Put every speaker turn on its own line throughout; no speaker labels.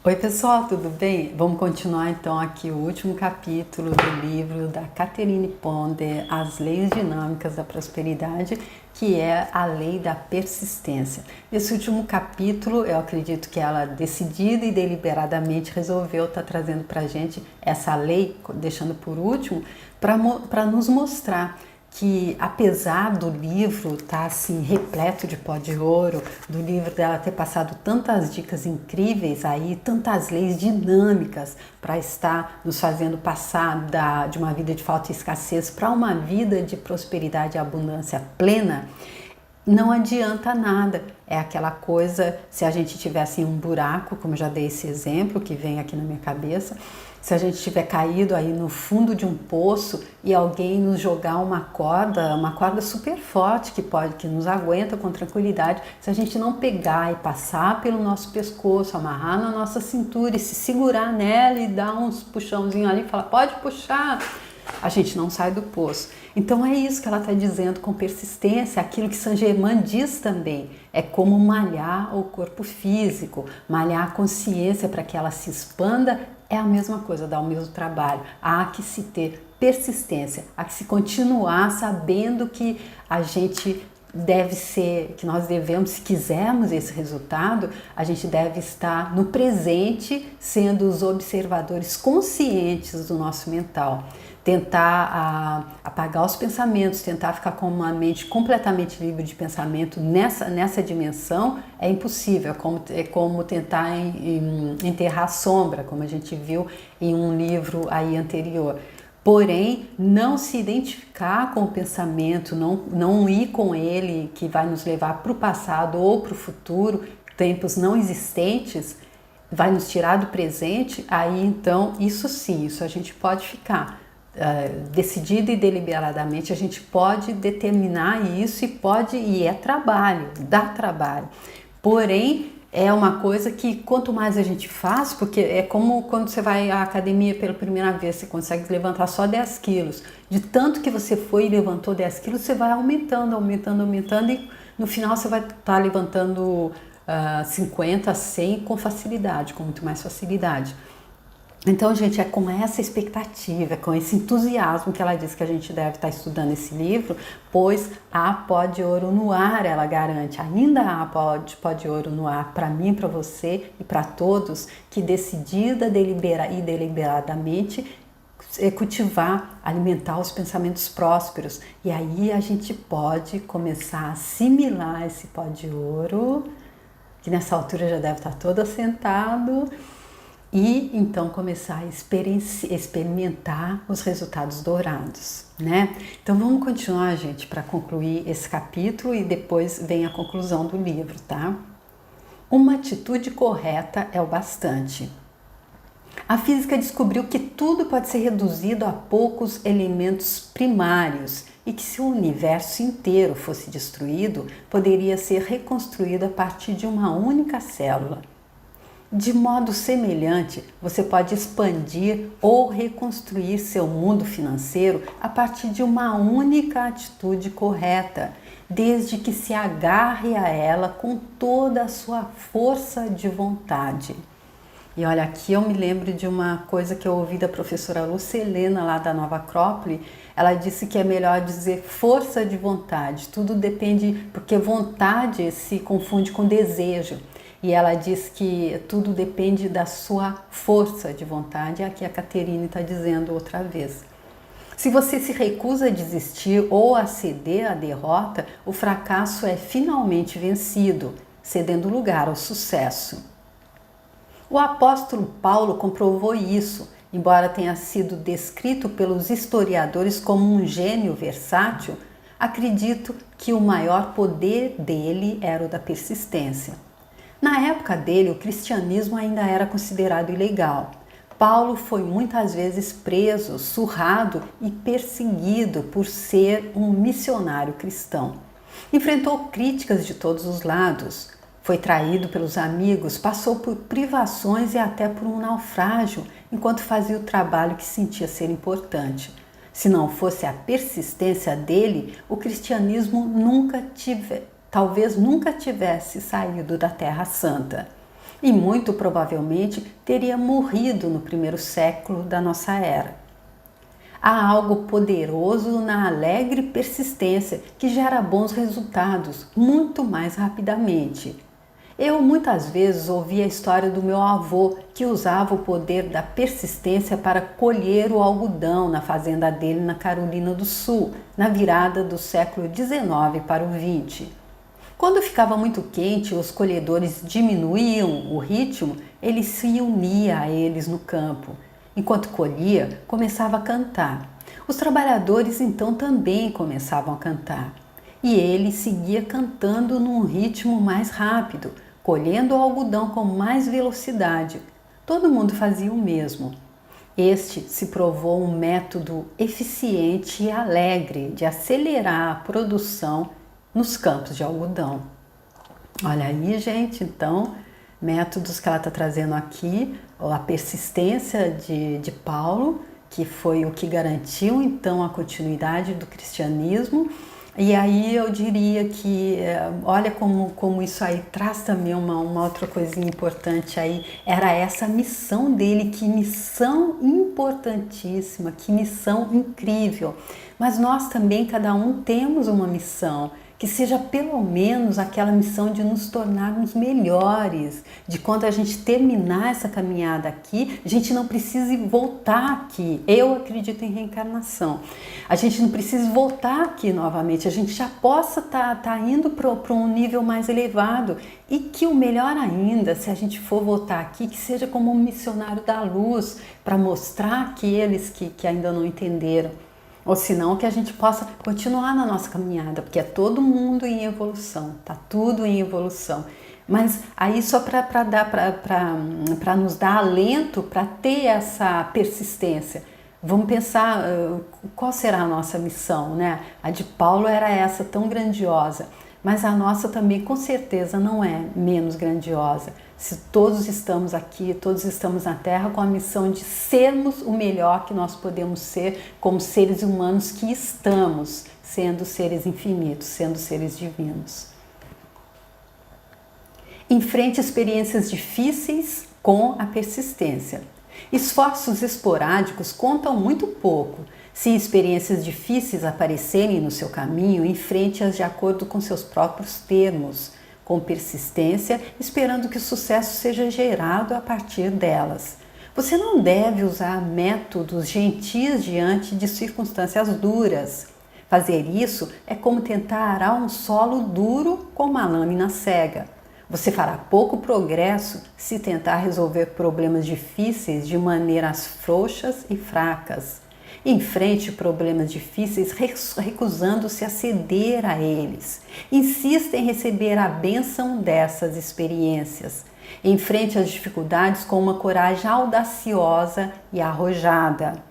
Oi pessoal, tudo bem? Vamos continuar então aqui o último capítulo do livro da Catherine Ponder, As Leis Dinâmicas da Prosperidade, que é a lei da persistência. Nesse último capítulo, eu acredito que ela, decidida e deliberadamente, resolveu estar trazendo para a gente essa lei, deixando por último, para nos mostrar que apesar do livro estar assim repleto de pó de ouro, do livro dela ter passado tantas dicas incríveis aí, tantas leis dinâmicas para estar nos fazendo passar de uma vida de falta e escassez para uma vida de prosperidade e abundância plena, não adianta nada. É aquela coisa, se a gente tivesse um buraco, como eu já dei esse exemplo que vem aqui na minha cabeça, se a gente tiver caído aí no fundo de um poço e alguém nos jogar uma corda super forte que nos aguenta com tranquilidade, se a gente não pegar e passar pelo nosso pescoço, amarrar na nossa cintura e se segurar nela e dar uns puxãozinhos ali e falar, pode puxar, a gente não sai do poço. Então é isso que ela está dizendo com persistência, aquilo que Saint-Germain diz também, é como malhar o corpo físico, malhar a consciência para que ela se expanda, é a mesma coisa, dá o mesmo trabalho. Há que se ter persistência, há que se continuar sabendo que a gente deve ser, que nós devemos, se quisermos esse resultado, a gente deve estar no presente, sendo os observadores conscientes do nosso mental. Tentar apagar os pensamentos, tentar ficar com uma mente completamente livre de pensamento nessa dimensão é impossível, é como tentar enterrar a sombra, como a gente viu em um livro aí anterior. Porém, não se identificar com o pensamento, não ir com ele, que vai nos levar para o passado ou para o futuro, tempos não existentes, vai nos tirar do presente, aí então, isso sim, isso a gente pode ficar. Decidido e deliberadamente, a gente pode determinar isso e é trabalho, dá trabalho. Porém, é uma coisa que quanto mais a gente faz, porque é como quando você vai à academia pela primeira vez, você consegue levantar só 10 quilos. De tanto que você foi e levantou 10 quilos, você vai aumentando e no final você vai estar levantando 50, 100 com facilidade, com muito mais facilidade. Então, gente, é com essa expectativa, com esse entusiasmo que ela diz que a gente deve estar estudando esse livro, pois há pó de ouro no ar, ela garante, ainda há pó de ouro no ar para mim, para você e para todos, que decidida e deliberadamente cultivar, alimentar os pensamentos prósperos. E aí a gente pode começar a assimilar esse pó de ouro, que nessa altura já deve estar todo assentado, e então começar a experimentar os resultados dourados, né? Então vamos continuar, gente, para concluir esse capítulo e depois vem a conclusão do livro, tá? Uma atitude correta é o bastante. A física descobriu que tudo pode ser reduzido a poucos elementos primários e que se o universo inteiro fosse destruído, poderia ser reconstruído a partir de uma única célula. De modo semelhante, você pode expandir ou reconstruir seu mundo financeiro a partir de uma única atitude correta, desde que se agarre a ela com toda a sua força de vontade. E olha, aqui eu me lembro de uma coisa que eu ouvi da professora Lucelena lá da Nova Acrópole. Ela disse que é melhor dizer força de vontade, tudo depende, porque vontade se confunde com desejo. E ela diz que tudo depende da sua força de vontade, aqui a Catherine está dizendo outra vez. Se você se recusa a desistir ou a ceder à derrota, o fracasso é finalmente vencido, cedendo lugar ao sucesso. O apóstolo Paulo comprovou isso, embora tenha sido descrito pelos historiadores como um gênio versátil, acredito que o maior poder dele era o da persistência. Na época dele, o cristianismo ainda era considerado ilegal. Paulo foi muitas vezes preso, surrado e perseguido por ser um missionário cristão. Enfrentou críticas de todos os lados. Foi traído pelos amigos, passou por privações e até por um naufrágio, enquanto fazia o trabalho que sentia ser importante. Se não fosse a persistência dele, o cristianismo talvez nunca tivesse saído da Terra Santa. e muito provavelmente teria morrido no primeiro século da nossa era. Há algo poderoso na alegre persistência que gera bons resultados muito mais rapidamente. Eu muitas vezes ouvi a história do meu avô que usava o poder da persistência para colher o algodão na fazenda dele na Carolina do Sul, na virada do século XIX para o XX. Quando ficava muito quente, os colhedores diminuíam o ritmo, ele se unia a eles no campo. Enquanto colhia, começava a cantar. Os trabalhadores então também começavam a cantar. E ele seguia cantando num ritmo mais rápido, colhendo o algodão com mais velocidade. Todo mundo fazia o mesmo. Este se provou um método eficiente e alegre de acelerar a produção nos campos de algodão. Olha aí, gente, então, métodos que ela está trazendo aqui, a persistência de Paulo, que foi o que garantiu então a continuidade do cristianismo. E aí eu diria que, olha como isso aí traz também uma outra coisinha importante aí, era essa missão dele, que missão importantíssima, que missão incrível. Mas nós também, cada um, temos uma missão, que seja pelo menos aquela missão de nos tornarmos melhores, de quando a gente terminar essa caminhada aqui, a gente não precise voltar aqui. Eu acredito em reencarnação. A gente não precisa voltar aqui novamente, a gente já possa tá indo para um nível mais elevado, e que o melhor ainda, se a gente for voltar aqui, que seja como um missionário da luz, para mostrar àqueles que ainda não entenderam. Ou senão que a gente possa continuar na nossa caminhada, porque é todo mundo em evolução, tá tudo em evolução. Mas aí só para nos dar alento, para ter essa persistência. Vamos pensar qual será a nossa missão, né? A de Paulo era essa, tão grandiosa, mas a nossa também com certeza não é menos grandiosa. Se todos estamos aqui, todos estamos na Terra com a missão de sermos o melhor que nós podemos ser como seres humanos que estamos, sendo seres infinitos, sendo seres divinos. Enfrente experiências difíceis com a persistência. Esforços esporádicos contam muito pouco. Se experiências difíceis aparecerem no seu caminho, enfrente-as de acordo com seus próprios termos, com persistência, esperando que o sucesso seja gerado a partir delas. Você não deve usar métodos gentis diante de circunstâncias duras. Fazer isso é como tentar arar um solo duro com uma lâmina cega. Você fará pouco progresso se tentar resolver problemas difíceis de maneiras frouxas e fracas. Enfrente problemas difíceis recusando-se a ceder a eles. Insista em receber a bênção dessas experiências. Enfrente as dificuldades com uma coragem audaciosa e arrojada.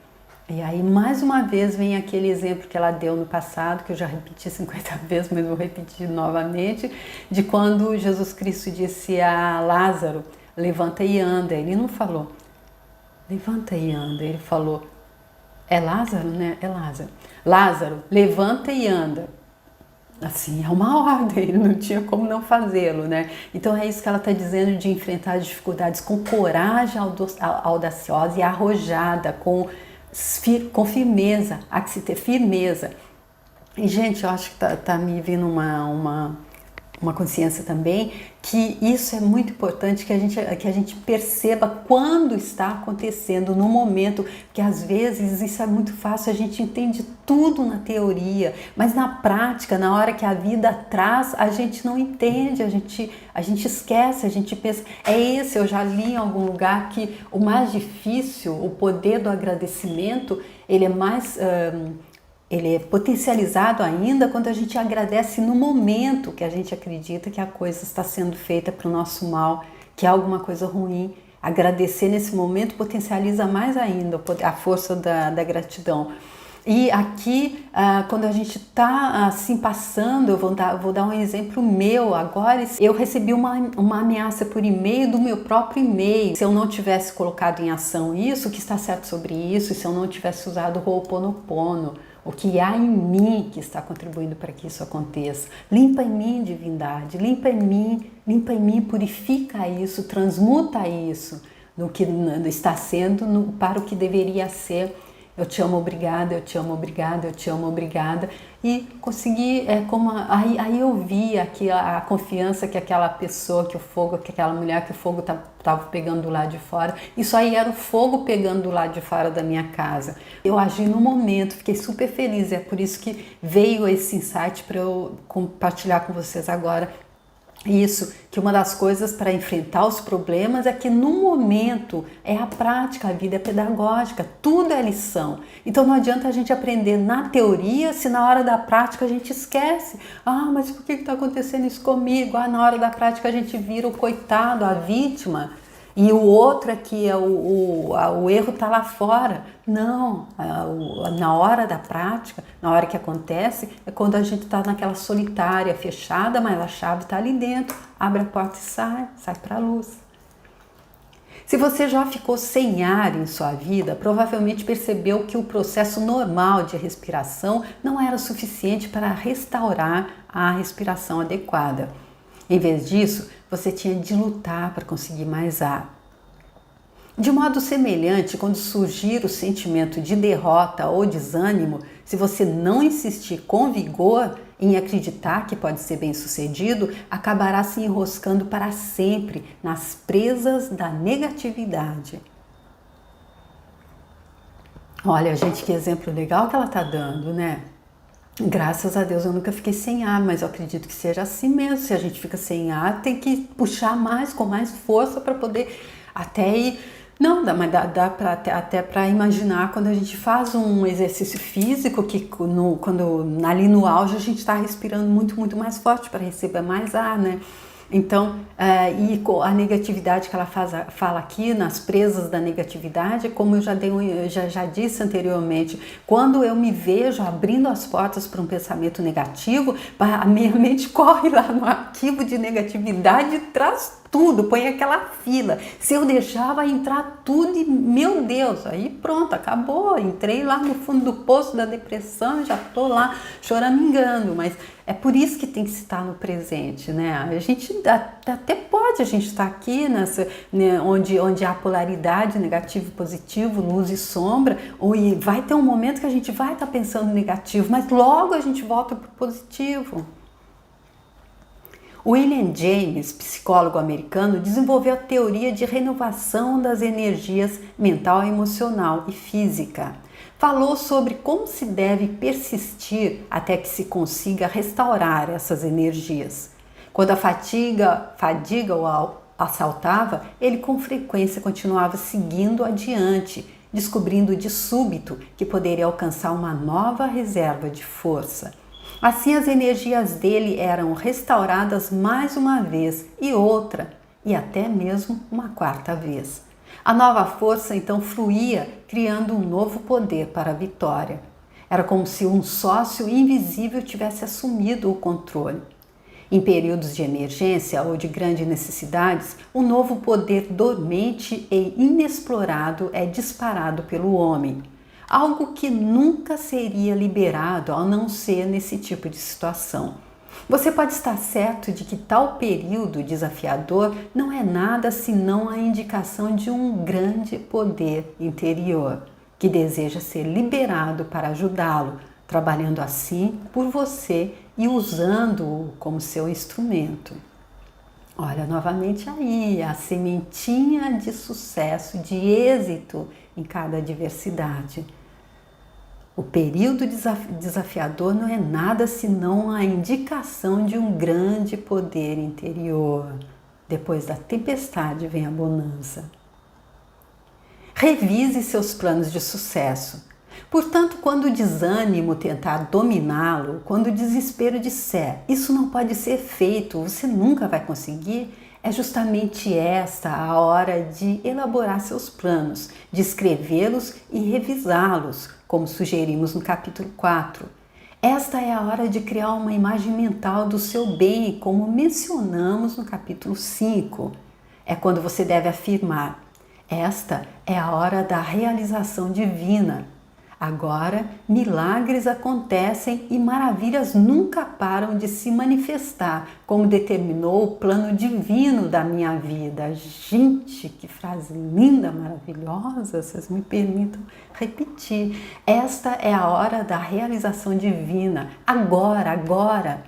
E aí, mais uma vez, vem aquele exemplo que ela deu no passado, que eu já repeti 50 vezes, mas vou repetir novamente, de quando Jesus Cristo disse a Lázaro, levanta e anda. Ele não falou, levanta e anda, ele falou, é Lázaro, né? É Lázaro. Lázaro, levanta e anda. Assim, é uma ordem, ele não tinha como não fazê-lo, né? Então é isso que ela está dizendo, de enfrentar as dificuldades com coragem audaciosa e arrojada, com firmeza, há que se ter firmeza. E, gente, eu acho que tá me vindo uma consciência também que isso é muito importante, que a gente perceba quando está acontecendo, no momento, porque às vezes isso é muito fácil, a gente entende tudo na teoria, mas na prática, na hora que a vida traz, a gente não entende, a gente esquece, a gente pensa, eu já li em algum lugar que o mais difícil, o poder do agradecimento, ele é mais... ele é potencializado ainda quando a gente agradece no momento que a gente acredita que a coisa está sendo feita para o nosso mal, que é alguma coisa ruim. Agradecer nesse momento potencializa mais ainda a força da gratidão. E aqui, quando a gente está assim passando, eu vou dar um exemplo meu agora. Eu recebi uma ameaça por e-mail do meu próprio e-mail. Se eu não tivesse colocado em ação isso, o que está certo sobre isso, se eu não tivesse usado o Ho'oponopono, O que há em mim que está contribuindo para que isso aconteça. Limpa em mim, divindade, limpa em mim, purifica isso, transmuta isso no que está sendo para o que deveria ser. Eu te amo, obrigada, eu te amo, obrigada, eu te amo, obrigada. E consegui, aí eu vi aqui a confiança que aquela pessoa, que aquela mulher, que o fogo estava pegando do lado de fora. Isso aí era o fogo pegando do lado de fora da minha casa. Eu agi no momento, fiquei super feliz. É por isso que veio esse insight para eu compartilhar com vocês agora. Isso, que uma das coisas para enfrentar os problemas é que no momento é a prática, a vida é pedagógica, tudo é lição. Então não adianta a gente aprender na teoria se na hora da prática a gente esquece. Ah, mas por que está acontecendo isso comigo? Ah, na hora da prática a gente vira o coitado, a vítima. E o outro é que o erro está lá fora. Não, na hora da prática, na hora que acontece, é quando a gente está naquela solitária, fechada, mas a chave está ali dentro, abre a porta e sai para a luz. Se você já ficou sem ar em sua vida, provavelmente percebeu que o processo normal de respiração não era suficiente para restaurar a respiração adequada. Em vez disso, você tinha de lutar para conseguir mais ar. De modo semelhante, quando surgir o sentimento de derrota ou desânimo, se você não insistir com vigor em acreditar que pode ser bem-sucedido, acabará se enroscando para sempre nas presas da negatividade. Olha, gente, que exemplo legal que ela está dando, né? Graças a Deus eu nunca fiquei sem ar, mas eu acredito que seja assim mesmo. Se a gente fica sem ar, tem que puxar mais, com mais força para poder até ir. Não, mas dá até para imaginar quando a gente faz um exercício físico, que quando ali no auge a gente está respirando muito, muito mais forte para receber mais ar, né? Então, e a negatividade que ela fala aqui, nas presas da negatividade, como eu já disse anteriormente, quando eu me vejo abrindo as portas para um pensamento negativo, a minha mente corre lá no arquivo de negatividade e traz tudo, põe aquela fila. Se eu deixar, vai entrar tudo e, meu Deus, aí pronto, acabou. Entrei lá no fundo do poço da depressão, já estou lá choramingando, mas é por isso que tem que estar no presente, né? A gente até pode, a gente está aqui nessa, né, onde há polaridade, negativo e positivo, luz e sombra, e vai ter um momento que a gente vai estar pensando negativo, mas logo a gente volta para o positivo. William James, psicólogo americano, desenvolveu a teoria de renovação das energias mental, emocional e física. Falou sobre como se deve persistir até que se consiga restaurar essas energias. Quando a fadiga o assaltava, ele com frequência continuava seguindo adiante, descobrindo de súbito que poderia alcançar uma nova reserva de força. Assim, as energias dele eram restauradas mais uma vez e outra, e até mesmo uma quarta vez. A nova força então fluía, criando um novo poder para a vitória. Era como se um sócio invisível tivesse assumido o controle. Em períodos de emergência ou de grandes necessidades, um novo poder dormente e inexplorado é disparado pelo homem. Algo que nunca seria liberado ao não ser nesse tipo de situação. Você pode estar certo de que tal período desafiador não é nada senão a indicação de um grande poder interior, que deseja ser liberado para ajudá-lo, trabalhando assim por você e usando-o como seu instrumento. Olha, novamente aí, a sementinha de sucesso, de êxito em cada adversidade. O período desafiador não é nada senão a indicação de um grande poder interior. Depois da tempestade vem a bonança. Revise seus planos de sucesso. Portanto, quando o desânimo tentar dominá-lo, quando o desespero disser isso não pode ser feito, você nunca vai conseguir, é justamente esta a hora de elaborar seus planos, de escrevê-los e revisá-los, como sugerimos no capítulo 4. Esta é a hora de criar uma imagem mental do seu bem, como mencionamos no capítulo 5. É quando você deve afirmar: esta é a hora da realização divina. Agora, milagres acontecem e maravilhas nunca param de se manifestar, como determinou o plano divino da minha vida. Gente, que frase linda, maravilhosa, vocês me permitam repetir. Esta é a hora da realização divina. Agora.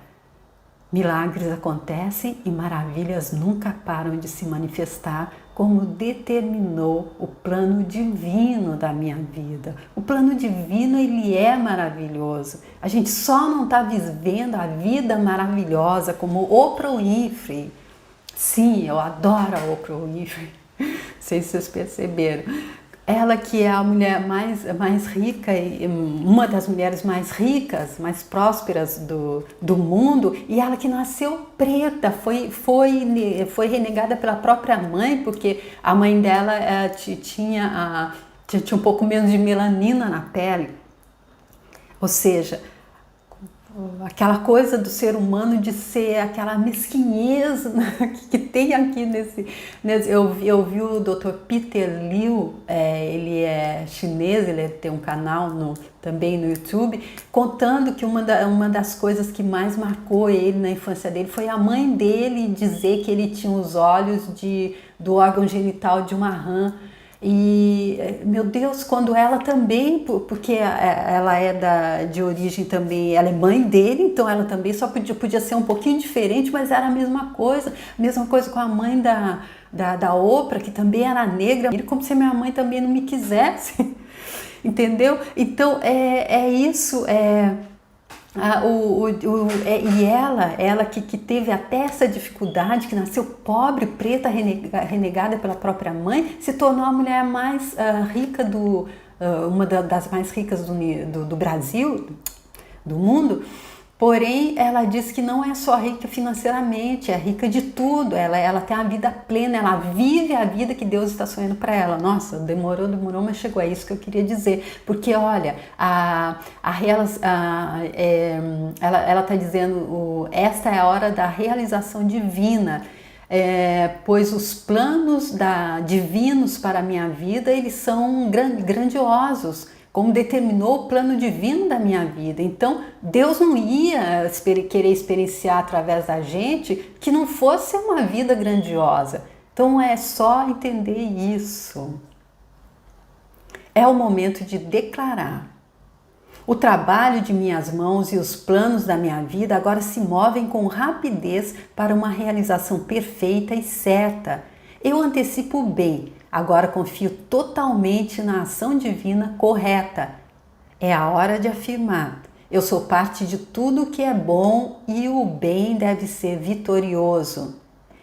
Milagres acontecem e maravilhas nunca param de se manifestar, como determinou o plano divino da minha vida. O plano divino, ele é maravilhoso. A gente só não está vivendo a vida maravilhosa como Oprah Winfrey. Sim, eu adoro a Oprah Winfrey. Não sei se vocês perceberam. Ela que é a mulher mais rica, uma das mulheres mais ricas, mais prósperas do mundo, e ela que nasceu preta, foi renegada pela própria mãe, porque a mãe dela tinha um pouco menos de melanina na pele. Ou seja, aquela coisa do ser humano de ser aquela mesquinhez que tem aqui eu vi o Dr. Peter Liu, ele é chinês, ele tem um canal também no YouTube, contando que uma das coisas que mais marcou ele na infância dele foi a mãe dele dizer que ele tinha os olhos do órgão genital de uma rã. E, meu Deus, quando ela também, porque ela é de origem também, ela é mãe dele, então ela também só podia ser um pouquinho diferente, mas era a mesma coisa com a mãe da Oprah, que também era negra, como se minha mãe também não me quisesse, entendeu? Então, isso. E ela que teve até essa dificuldade, que nasceu pobre, preta, renegada pela própria mãe, se tornou a mulher mais rica uma das mais ricas do Brasil, do mundo. Porém, ela diz que não é só rica financeiramente, é rica de tudo, ela tem a vida plena, ela vive a vida que Deus está sonhando para ela. Nossa, demorou, mas chegou, é isso que eu queria dizer. Porque, olha, ela está dizendo, esta é a hora da realização divina, pois os planos divinos para a minha vida, eles são grandiosos, como determinou o plano divino da minha vida. Então, Deus não ia querer experienciar através da gente que não fosse uma vida grandiosa. Então, é só entender isso. É o momento de declarar. O trabalho de minhas mãos e os planos da minha vida agora se movem com rapidez para uma realização perfeita e certa. Eu antecipo o bem. Agora confio totalmente na ação divina correta. É a hora de afirmar: eu sou parte de tudo que é bom e o bem deve ser vitorioso.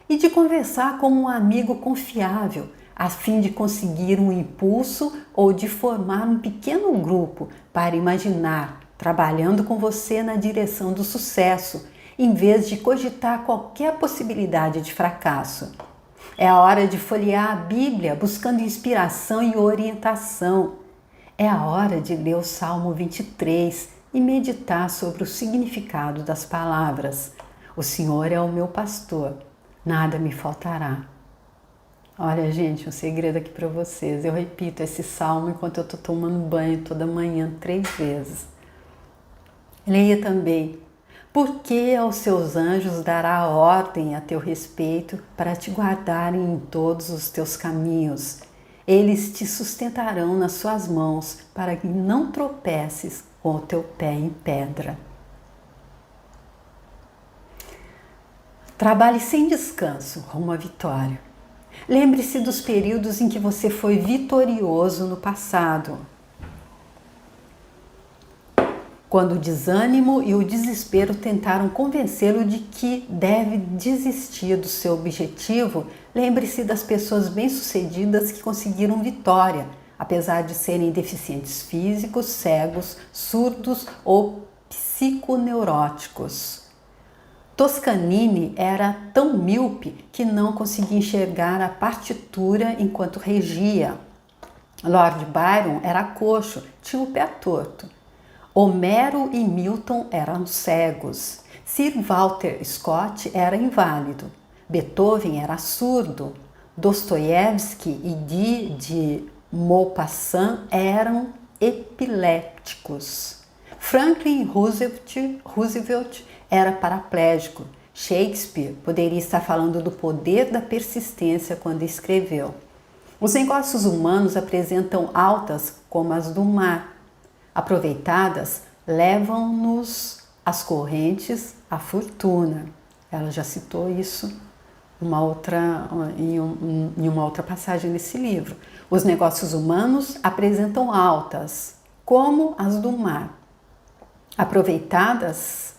E de conversar como um amigo confiável, a fim de conseguir um impulso ou de formar um pequeno grupo para imaginar, trabalhando com você na direção do sucesso, em vez de cogitar qualquer possibilidade de fracasso. É a hora de folhear a Bíblia, buscando inspiração e orientação. É a hora de ler o Salmo 23 e meditar sobre o significado das palavras. O Senhor é o meu pastor, nada me faltará. Olha, gente, um segredo aqui para vocês. Eu repito esse salmo enquanto eu estou tomando banho toda manhã 3 vezes. Leia também: porque aos seus anjos dará ordem a teu respeito para te guardarem em todos os teus caminhos. Eles te sustentarão nas suas mãos para que não tropeces com o teu pé em pedra. Trabalhe sem descanso rumo à vitória. Lembre-se dos períodos em que você foi vitorioso no passado. Quando o desânimo e o desespero tentaram convencê-lo de que deve desistir do seu objetivo, lembre-se das pessoas bem-sucedidas que conseguiram vitória, apesar de serem deficientes físicos, cegos, surdos ou psiconeuróticos. Toscanini era tão míope que não conseguia enxergar a partitura enquanto regia. Lord Byron era coxo, tinha o pé torto. Homero e Milton eram cegos. Sir Walter Scott era inválido. Beethoven era surdo. Dostoiévski e Guy de Maupassant eram epilépticos. Franklin Roosevelt era paraplégico. Shakespeare poderia estar falando do poder da persistência quando escreveu. Os negócios humanos apresentam altas como as do mar. Aproveitadas, levam-nos as correntes à fortuna. Ela já citou isso em uma outra passagem desse livro. Os negócios humanos apresentam altas como as do mar. Aproveitadas,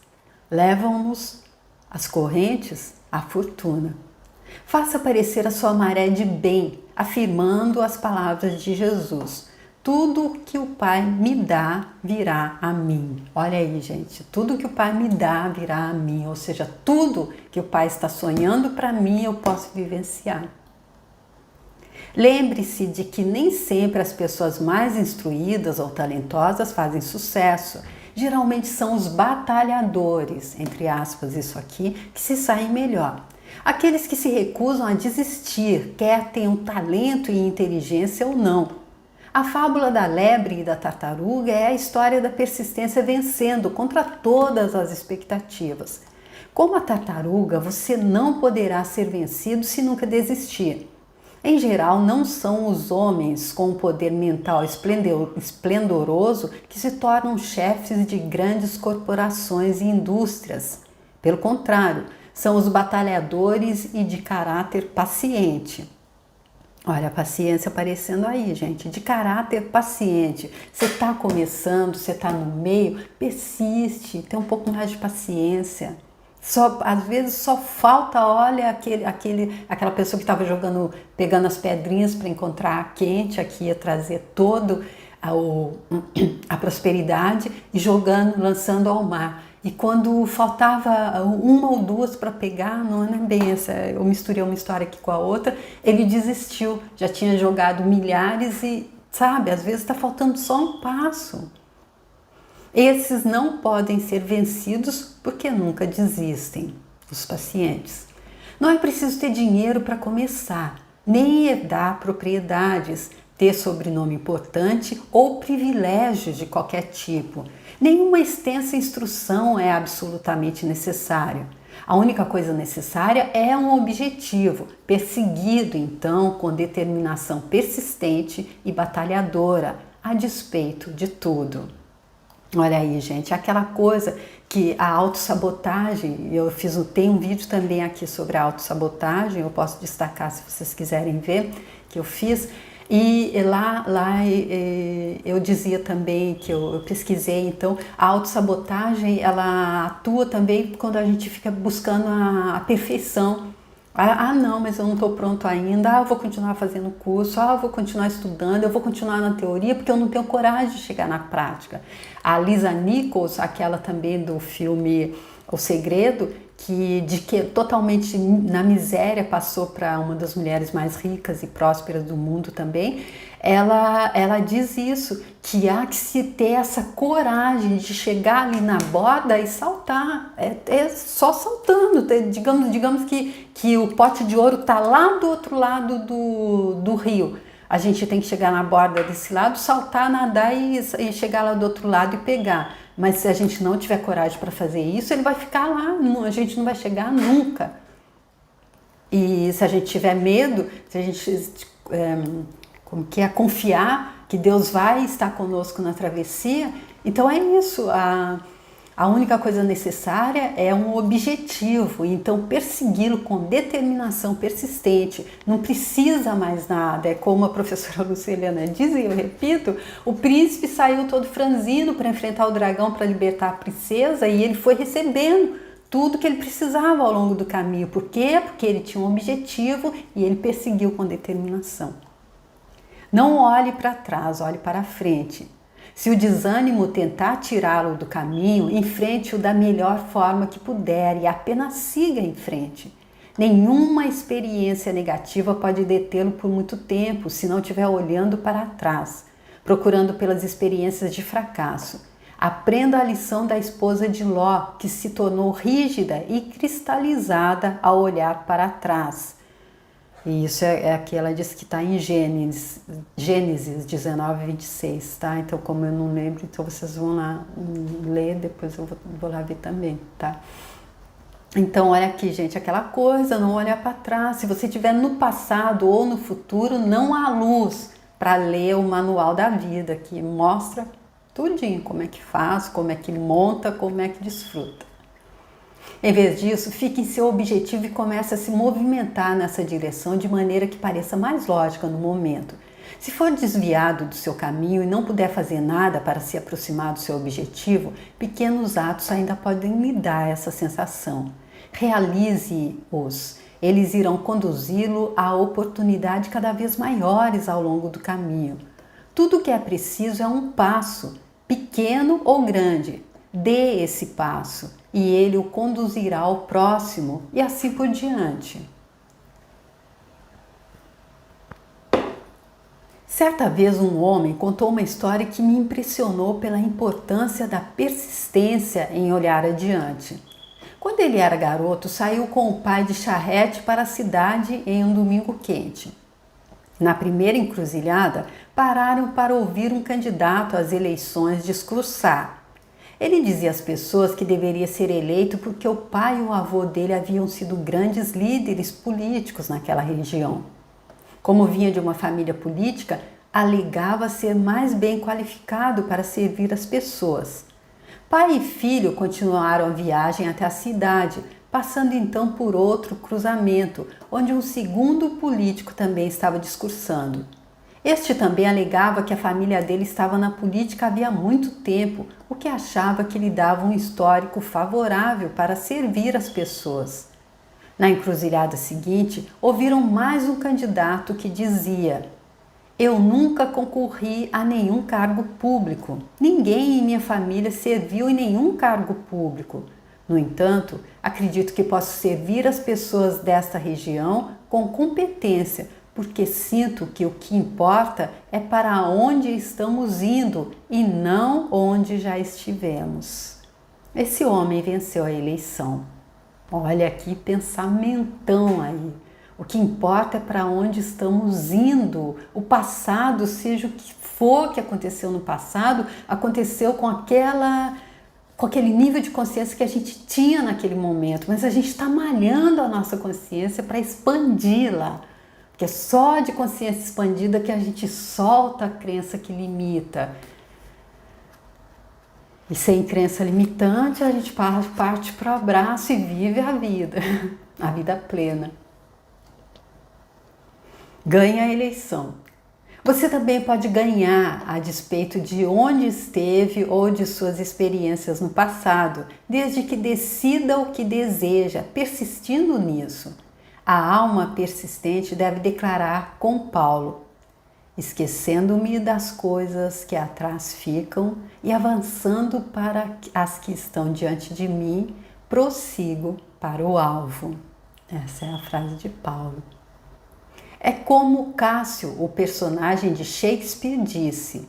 levam-nos as correntes à fortuna. Faça aparecer a sua maré de bem, afirmando as palavras de Jesus. Tudo que o Pai me dá virá a mim. Olha aí, gente, tudo que o Pai me dá virá a mim. Ou seja, tudo que o Pai está sonhando para mim eu posso vivenciar. Lembre-se de que nem sempre as pessoas mais instruídas ou talentosas fazem sucesso. Geralmente são os batalhadores, entre aspas isso aqui, que se saem melhor. Aqueles que se recusam a desistir, quer tenham talento e inteligência ou não. A fábula da lebre e da tartaruga é a história da persistência vencendo contra todas as expectativas. Como a tartaruga, você não poderá ser vencido se nunca desistir. Em geral, não são os homens com um poder mental esplendoroso que se tornam chefes de grandes corporações e indústrias. Pelo contrário, são os batalhadores e de caráter paciente. Olha a paciência aparecendo aí, gente, de caráter paciente. Você está começando, você está no meio, persiste, tem um pouco mais de paciência. Às vezes só falta, olha, aquela pessoa que estava pegando as pedrinhas para encontrar a quente, aqui ia trazer todo a prosperidade e lançando ao mar. E quando faltava uma ou duas para pegar, não é bem essa, eu misturei uma história aqui com a outra, ele desistiu, já tinha jogado milhares e, sabe, às vezes está faltando só um passo. Esses não podem ser vencidos porque nunca desistem, os pacientes. Não é preciso ter dinheiro para começar, nem herdar propriedades, ter sobrenome importante ou privilégios de qualquer tipo. Nenhuma extensa instrução é absolutamente necessária. A única coisa necessária é um objetivo, perseguido então com determinação persistente e batalhadora, a despeito de tudo. Olha aí, gente, aquela coisa que a autossabotagem, tem um vídeo também aqui sobre a autossabotagem, eu posso destacar se vocês quiserem ver, que eu fiz. E lá eu dizia também que eu pesquisei, então a autossabotagem ela atua também quando a gente fica buscando a perfeição. Não, mas eu não estou pronto ainda, eu vou continuar fazendo curso, eu vou continuar estudando, eu vou continuar na teoria porque eu não tenho coragem de chegar na prática. A Lisa Nichols, aquela também do filme O Segredo, que totalmente na miséria passou para uma das mulheres mais ricas e prósperas do mundo também, ela diz isso, que há que se ter essa coragem de chegar ali na borda e saltar, é só saltando, digamos que o pote de ouro está lá do outro lado do rio. A gente tem que chegar na borda desse lado, saltar, nadar e chegar lá do outro lado e pegar. Mas se a gente não tiver coragem para fazer isso, ele vai ficar lá, a gente não vai chegar nunca. E se a gente tiver medo, se a gente confiar que Deus vai estar conosco na travessia, então é isso. A única coisa necessária é um objetivo, então persegui-lo com determinação persistente, não precisa mais nada, é como a professora Luciliana diz, e eu repito, o príncipe saiu todo franzino para enfrentar o dragão para libertar a princesa e ele foi recebendo tudo que ele precisava ao longo do caminho. Por quê? Porque ele tinha um objetivo e ele perseguiu com determinação. Não olhe para trás, olhe para frente. Se o desânimo tentar tirá-lo do caminho, enfrente-o da melhor forma que puder e apenas siga em frente. Nenhuma experiência negativa pode detê-lo por muito tempo se não estiver olhando para trás, procurando pelas experiências de fracasso. Aprenda a lição da esposa de Ló, que se tornou rígida e cristalizada ao olhar para trás. E isso é que ela diz que está em Gênesis 19, 26, tá? Então, como eu não lembro, então vocês vão lá ler, depois eu vou lá ver também, tá? Então, olha aqui, gente, aquela coisa, não olhar para trás. Se você estiver no passado ou no futuro, não há luz para ler o manual da vida, que mostra tudinho, como é que faz, como é que monta, como é que desfruta. Em vez disso, fique em seu objetivo e comece a se movimentar nessa direção de maneira que pareça mais lógica no momento. Se for desviado do seu caminho e não puder fazer nada para se aproximar do seu objetivo, pequenos atos ainda podem lhe dar essa sensação. Realize-os. Eles irão conduzi-lo a oportunidades cada vez maiores ao longo do caminho. Tudo o que é preciso é um passo, pequeno ou grande. Dê esse passo e ele o conduzirá ao próximo e assim por diante. Certa vez um homem contou uma história que me impressionou pela importância da persistência em olhar adiante. Quando ele era garoto, saiu com o pai de charrete para a cidade em um domingo quente. Na primeira encruzilhada, pararam para ouvir um candidato às eleições discursar. Ele dizia às pessoas que deveria ser eleito porque o pai e o avô dele haviam sido grandes líderes políticos naquela região. Como vinha de uma família política, alegava ser mais bem qualificado para servir as pessoas. Pai e filho continuaram a viagem até a cidade, passando então por outro cruzamento, onde um segundo político também estava discursando. Este também alegava que a família dele estava na política havia muito tempo, o que achava que lhe dava um histórico favorável para servir as pessoas. Na encruzilhada seguinte, ouviram mais um candidato que dizia: "Eu nunca concorri a nenhum cargo público. Ninguém em minha família serviu em nenhum cargo público. No entanto, acredito que posso servir as pessoas desta região com competência, porque sinto que o que importa é para onde estamos indo e não onde já estivemos." Esse homem venceu a eleição. Olha que pensamentão aí. O que importa é para onde estamos indo. O passado, seja o que for que aconteceu no passado, aconteceu com aquele nível de consciência que a gente tinha naquele momento, mas a gente está malhando a nossa consciência para expandi-la. Porque é só de consciência expandida que a gente solta a crença que limita. E sem crença limitante, a gente parte para o abraço e vive a vida plena. Ganha a eleição. Você também pode ganhar a despeito de onde esteve ou de suas experiências no passado, desde que decida o que deseja, persistindo nisso. A alma persistente deve declarar com Paulo: "Esquecendo-me das coisas que atrás ficam e avançando para as que estão diante de mim, prossigo para o alvo." Essa é a frase de Paulo. É como Cássio, o personagem de Shakespeare, disse: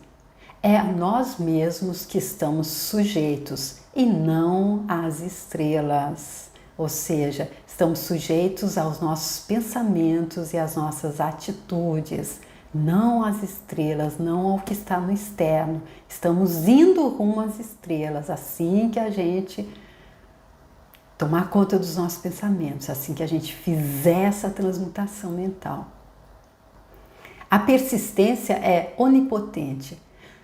"É a nós mesmos que estamos sujeitos e não às estrelas." Ou seja, estamos sujeitos aos nossos pensamentos e às nossas atitudes, não às estrelas, não ao que está no externo. Estamos indo rumo às estrelas, assim que a gente tomar conta dos nossos pensamentos, assim que a gente fizer essa transmutação mental. A persistência é onipotente.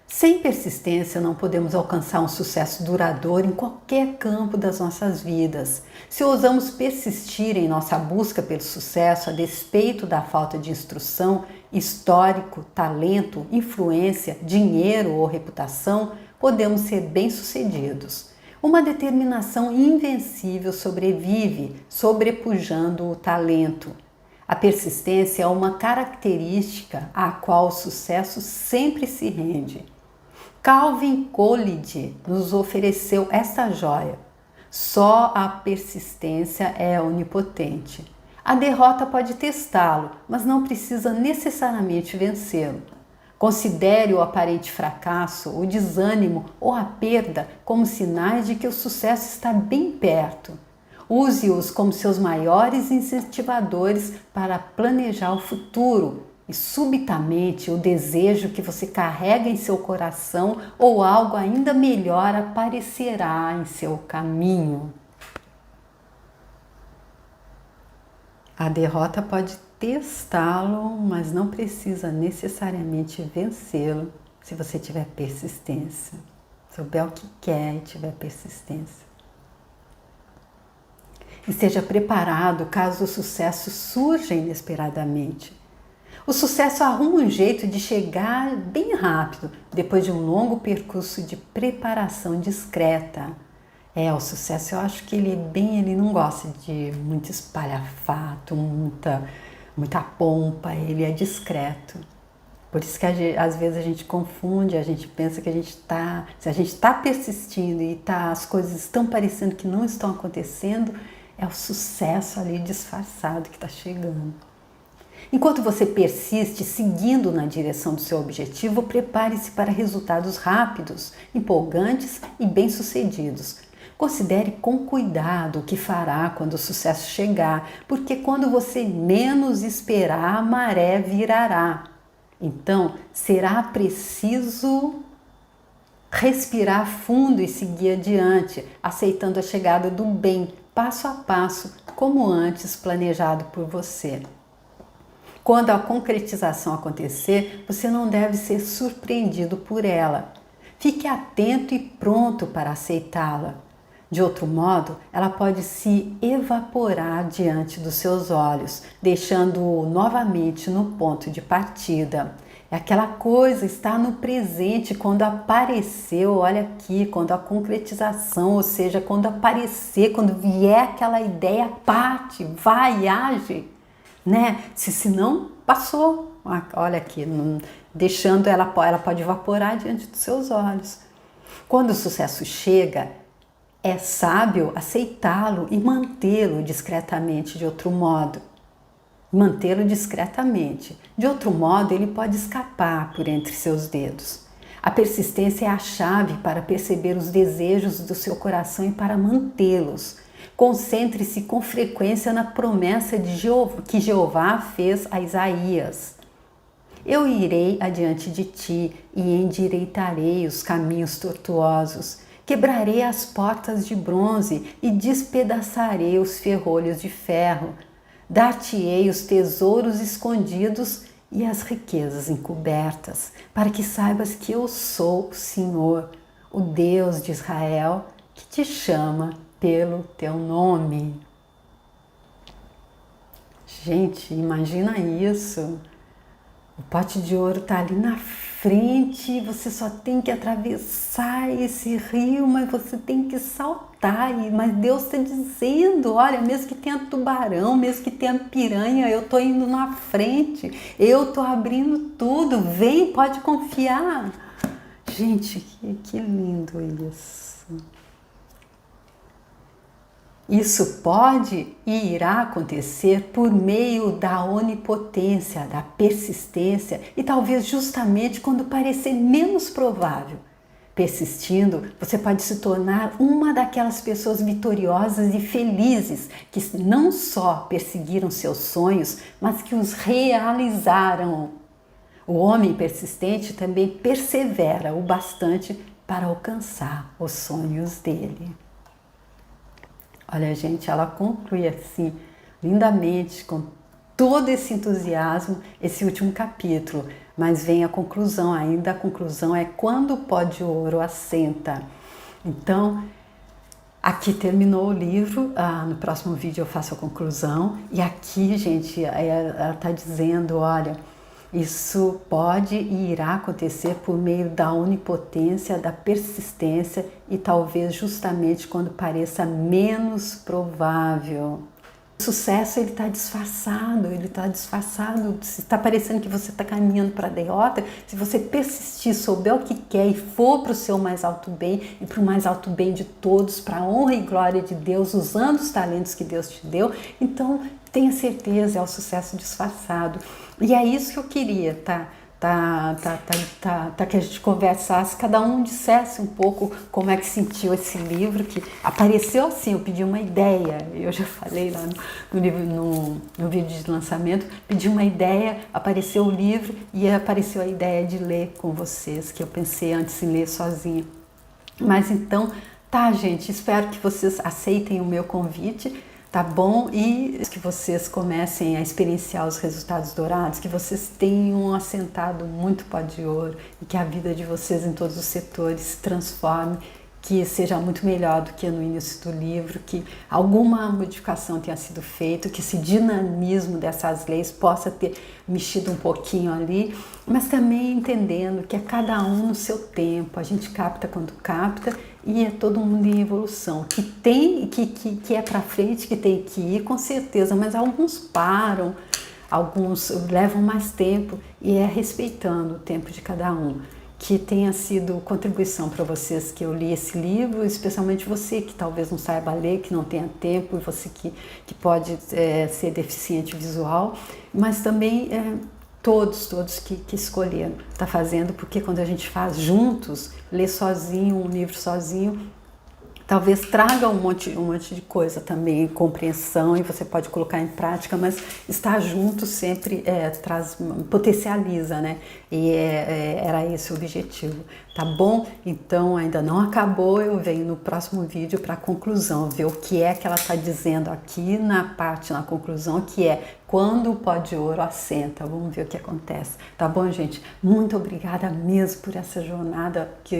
Sem persistência, não podemos alcançar um sucesso duradouro em qualquer campo das nossas vidas. Se ousamos persistir em nossa busca pelo sucesso a despeito da falta de instrução, histórico, talento, influência, dinheiro ou reputação, podemos ser bem-sucedidos. Uma determinação invencível sobrevive, sobrepujando o talento. A persistência é uma característica à qual o sucesso sempre se rende. Calvin Coolidge nos ofereceu essa joia: só a persistência é onipotente. A derrota pode testá-lo, mas não precisa necessariamente vencê-lo. Considere o aparente fracasso, o desânimo ou a perda como sinais de que o sucesso está bem perto. Use-os como seus maiores incentivadores para planejar o futuro. E subitamente o desejo que você carrega em seu coração ou algo ainda melhor aparecerá em seu caminho. A derrota pode testá-lo, mas não precisa necessariamente vencê-lo se você tiver persistência. Souber o que quer e tiver persistência. Esteja preparado caso o sucesso surja inesperadamente. O sucesso arruma um jeito de chegar bem rápido, depois de um longo percurso de preparação discreta. O sucesso eu acho que ele não gosta de muito espalhafato, muita pompa, ele é discreto. Por isso que às vezes a gente confunde, a gente pensa que se a gente está persistindo e as coisas estão parecendo que não estão acontecendo, é o sucesso ali disfarçado que está chegando. Enquanto você persiste seguindo na direção do seu objetivo, prepare-se para resultados rápidos, empolgantes e bem-sucedidos. Considere com cuidado o que fará quando o sucesso chegar, porque quando você menos esperar, a maré virará. Então, será preciso respirar fundo e seguir adiante, aceitando a chegada do bem, passo a passo, como antes planejado por você. Quando a concretização acontecer, você não deve ser surpreendido por ela. Fique atento e pronto para aceitá-la. De outro modo, ela pode se evaporar diante dos seus olhos, deixando-o novamente no ponto de partida. É aquela coisa, está no presente, quando apareceu, olha aqui, quando a concretização, ou seja, quando aparecer, quando vier aquela ideia, parte, vai, age, né? Se não, passou, olha aqui, deixando ela pode evaporar diante dos seus olhos. Quando o sucesso chega, é sábio aceitá-lo e mantê-lo discretamente de outro modo. De outro modo, ele pode escapar por entre seus dedos. A persistência é a chave para perceber os desejos do seu coração e para mantê-los. Concentre-se com frequência na promessa que Jeová fez a Isaías. Eu irei adiante de ti e endireitarei os caminhos tortuosos. Quebrarei as portas de bronze e despedaçarei os ferrolhos de ferro. Dar-te-ei os tesouros escondidos e as riquezas encobertas, para que saibas que eu sou o Senhor, o Deus de Israel, que te chama pelo teu nome. Gente, imagina isso. O pote de ouro está ali na frente, você só tem que atravessar esse rio, mas você tem que saltar. Mas Deus está dizendo, olha, mesmo que tenha tubarão, mesmo que tenha piranha, eu estou indo na frente, eu estou abrindo tudo, vem, pode confiar. Gente, que lindo isso. Isso pode e irá acontecer por meio da onipotência, da persistência e talvez justamente quando parecer menos provável. Persistindo, você pode se tornar uma daquelas pessoas vitoriosas e felizes que não só perseguiram seus sonhos, mas que os realizaram. O homem persistente também persevera o bastante para alcançar os sonhos dele. Olha, gente, ela conclui assim, lindamente, com todo esse entusiasmo, esse último capítulo. Mas vem a conclusão ainda, a conclusão é quando o pó de ouro assenta. Então, aqui terminou o livro, no próximo vídeo eu faço a conclusão. E aqui, gente, ela está dizendo, olha, isso pode e irá acontecer por meio da onipotência, da persistência e talvez justamente quando pareça menos provável. O sucesso ele está disfarçado, se está parecendo que você está caminhando para a derrota, se você persistir, souber o que quer e for para o seu mais alto bem e para o mais alto bem de todos, para a honra e glória de Deus, usando os talentos que Deus te deu, então tenha certeza, é o sucesso disfarçado. E é isso que eu queria que a gente conversasse, cada um dissesse um pouco como é que sentiu esse livro, que apareceu assim, eu pedi uma ideia, eu já falei lá no vídeo de lançamento, pedi uma ideia, apareceu o livro e apareceu a ideia de ler com vocês, que eu pensei antes em ler sozinha. Mas então, tá, gente, espero que vocês aceitem o meu convite, tá bom? E que vocês comecem a experienciar os resultados dourados, que vocês tenham assentado muito pó de ouro e que a vida de vocês em todos os setores se transforme, que seja muito melhor do que no início do livro, que alguma modificação tenha sido feita, que esse dinamismo dessas leis possa ter mexido um pouquinho ali, mas também entendendo que é cada um no seu tempo, a gente capta quando capta e é todo mundo em evolução, que é para frente, que tem que ir com certeza, mas alguns param, alguns levam mais tempo e é respeitando o tempo de cada um. Que tenha sido contribuição para vocês que eu li esse livro, especialmente você que talvez não saiba ler, que não tenha tempo, e você que pode ser deficiente visual, mas também todos que escolheram tá fazendo, porque quando a gente faz juntos, ler sozinho, um livro sozinho, talvez traga um monte de coisa também, compreensão, e você pode colocar em prática, mas estar junto sempre potencializa, né? E era esse o objetivo, tá bom? Então ainda não acabou, eu venho no próximo vídeo para a conclusão, ver o que é que ela está dizendo aqui na conclusão, que é quando o pó de ouro assenta. Vamos ver o que acontece, tá bom, gente? Muito obrigada mesmo por essa jornada que